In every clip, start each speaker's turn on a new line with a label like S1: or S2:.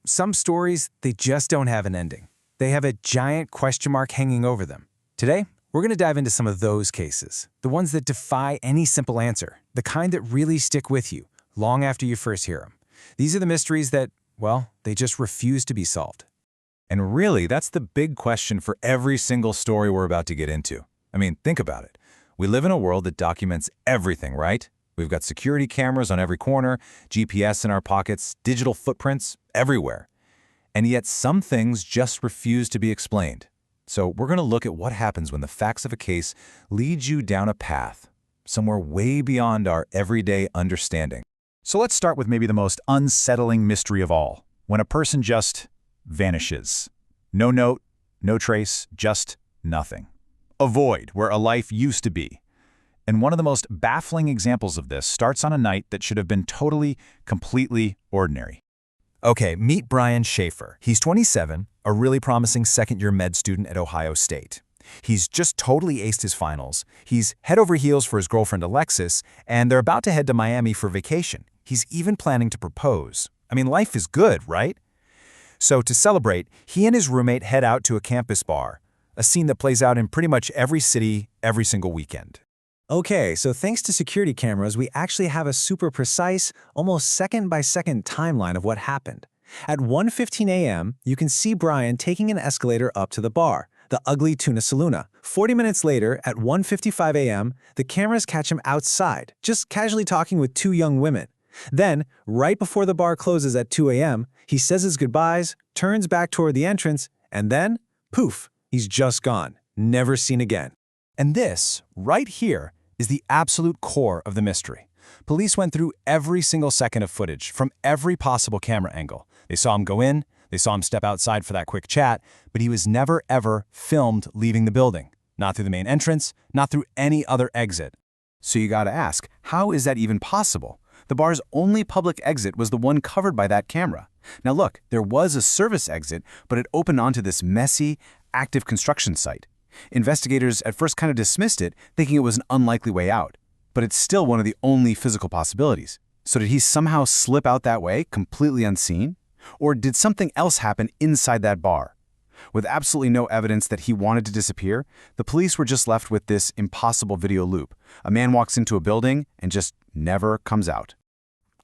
S1: Some stories, they just don't have an ending. They have a giant question mark hanging over them. Today, we're going to dive into some of those cases, the ones that defy any simple answer, the kind that really stick with you long after you first hear them. These are the mysteries that, well, they just refuse to be solved.
S2: And really, that's the big question for every single story we're about to get into. I mean, think about it. We live in a world that documents everything, right? We've got security cameras on every corner, GPS in our pockets, digital footprints everywhere. And yet some things just refuse to be explained. So we're going to look at what happens when the facts of a case lead you down a path, somewhere way beyond our everyday understanding.
S3: So let's start with maybe the most unsettling mystery of all, when a person just vanishes. No note, no trace, just nothing. A void where a life used to be. And one of the most baffling examples of this starts on a night that should have been totally, completely ordinary.
S4: Okay, meet Brian Schaefer. He's 27, a really promising second-year med student at Ohio State. He's just totally aced his finals. He's head over heels for his girlfriend Alexis, and they're about to head to Miami for vacation. He's even planning to propose. I mean, life is good, right? So to celebrate, he and his roommate head out to a campus bar, a scene that plays out in pretty much every city every single weekend.
S5: Okay, so thanks to security cameras, we actually have a super precise, almost second-by-second timeline of what happened. At 1:15 a.m., you can see Brian taking an escalator up to the bar, the Ugly Tuna Saloona. 40 minutes later, at 1:55 a.m., the cameras catch him outside, just casually talking with two young women. Then, right before the bar closes at 2 a.m., he says his goodbyes, turns back toward the entrance, and then, poof, he's just gone, never seen again.
S4: And this, right here, is the absolute core of the mystery. Police went through every single second of footage from every possible camera angle. They saw him go in, they saw him step outside for that quick chat, but he was never ever filmed leaving the building. Not through the main entrance, not through any other exit. So you gotta ask, how is that even possible? The bar's only public exit was the one covered by that camera. Now look, there was a service exit, but it opened onto this messy, active construction site. Investigators at first kind of dismissed it, thinking it was an unlikely way out. But it's still one of the only physical possibilities. So did he somehow slip out that way, completely unseen? Or did something else happen inside that bar? With absolutely no evidence that he wanted to disappear, the police were just left with this impossible video loop. A man walks into a building and just never comes out.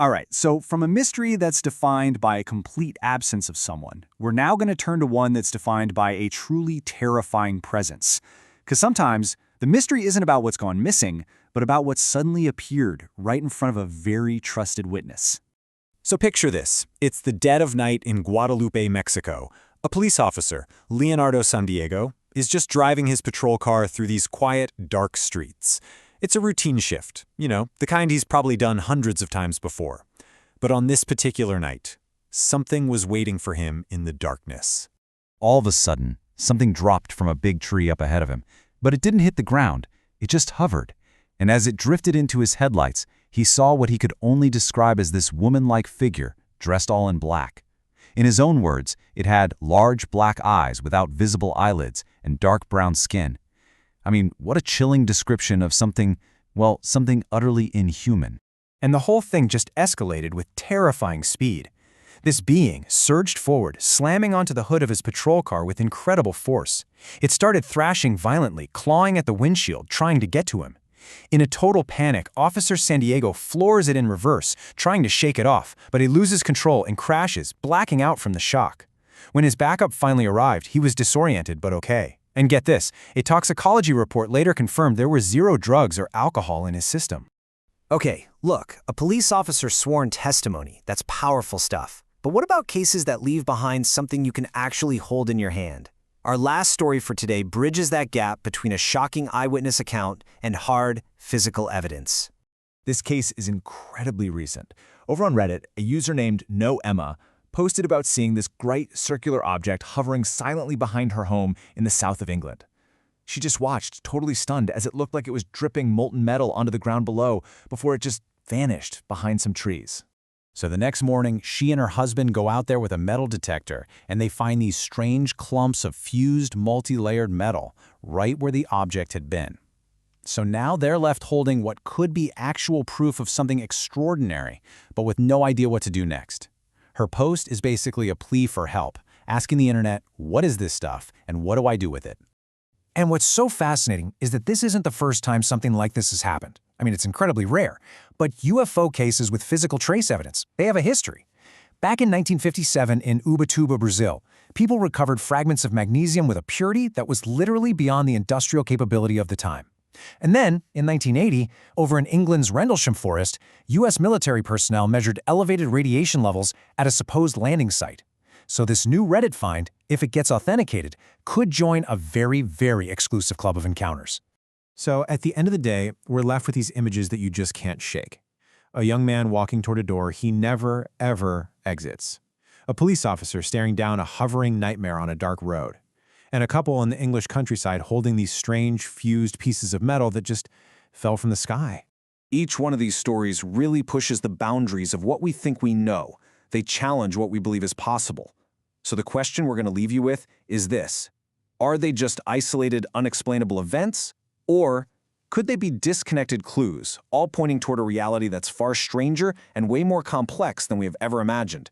S3: All right, so from a mystery that's defined by a complete absence of someone, we're now going to turn to one that's defined by a truly terrifying presence. Because sometimes, the mystery isn't about what's gone missing, but about what suddenly appeared right in front of a very trusted witness.
S4: So picture this. It's the dead of night in Guadalupe, Mexico. A police officer, Leonardo San Diego, is just driving his patrol car through these quiet, dark streets. It's a routine shift, the kind he's probably done hundreds of times before. But on this particular night, something was waiting for him in the darkness.
S2: All of a sudden, something dropped from a big tree up ahead of him, but it didn't hit the ground. It just hovered. And as it drifted into his headlights, he saw what he could only describe as this woman-like figure, dressed all in black. In his own words, it had large black eyes without visible eyelids and dark brown skin. I mean, what a chilling description of something utterly inhuman.
S5: And the whole thing just escalated with terrifying speed. This being surged forward, slamming onto the hood of his patrol car with incredible force. It started thrashing violently, clawing at the windshield, trying to get to him. In a total panic, Officer San Diego floors it in reverse, trying to shake it off, but he loses control and crashes, blacking out from the shock. When his backup finally arrived, he was disoriented but okay. And get this, a toxicology report later confirmed there were 0 drugs or alcohol in his system.
S6: Okay, look, a police officer's sworn testimony, that's powerful stuff. But what about cases that leave behind something you can actually hold in your hand? Our last story for today bridges that gap between a shocking eyewitness account and hard, physical evidence.
S3: This case is incredibly recent. Over on Reddit, a user named KnowEmma posted about seeing this bright circular object hovering silently behind her home in the south of England. She just watched, totally stunned, as it looked like it was dripping molten metal onto the ground below before it just vanished behind some trees.
S4: So the next morning, she and her husband go out there with a metal detector, and they find these strange clumps of fused, multi-layered metal right where the object had been. So now they're left holding what could be actual proof of something extraordinary, but with no idea what to do next.
S5: Her post is basically a plea for help, asking the internet, what is this stuff and what do I do with it? And what's so fascinating is that this isn't the first time something like this has happened. I mean, it's incredibly rare. But UFO cases with physical trace evidence, they have a history. Back in 1957 in Ubatuba, Brazil, people recovered fragments of magnesium with a purity that was literally beyond the industrial capability of the time. And then, in 1980, over in England's Rendlesham Forest, U.S. military personnel measured elevated radiation levels at a supposed landing site. So this new Reddit find, if it gets authenticated, could join a very, very exclusive club of encounters.
S3: So at the end of the day, we're left with these images that you just can't shake. A young man walking toward a door he never, ever exits. A police officer staring down a hovering nightmare on a dark road. And a couple in the English countryside holding these strange, fused pieces of metal that just fell from the sky.
S4: Each one of these stories really pushes the boundaries of what we think we know. They challenge what we believe is possible. So the question we're going to leave you with is this. Are they just isolated, unexplainable events? Or could they be disconnected clues, all pointing toward a reality that's far stranger and way more complex than we have ever imagined?